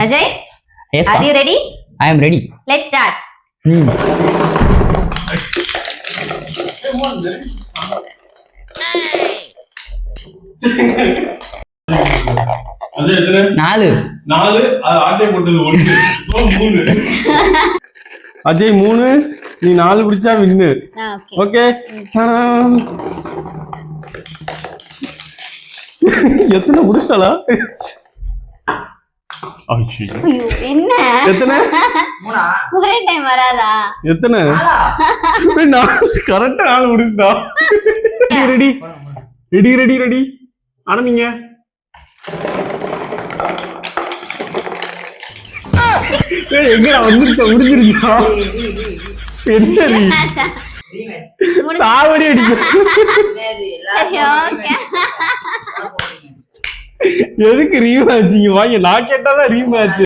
Ajay, Yes, are ma'am. you ready? I am ready. Let's start. அது எத்தனை? 4. 4. அது ஆட்டை போட்டது 1. சோ 3. அஜய் 3, நீ 4 பிடிச்சா வின்னு. Okay. ஓகே. எத்தனை பிடிச்சாலா? ஐயோ, என்ன? எத்தனை? ஒரே டைம் வராதா? எத்தனை? நான் கரெக்டா 4 பிடிச்சா. ரெடி ரெடி ரெடி ரெடி ஆனா நீங்க எங்கடா வந்துருச்சா முடிஞ்சிருச்சா? என்ன நீ சாவடி அடிக்க எதுக்கு ரீ மேட்ச்? வாங்க, நான் கேட்டாதான் ரீ மேட்ச்.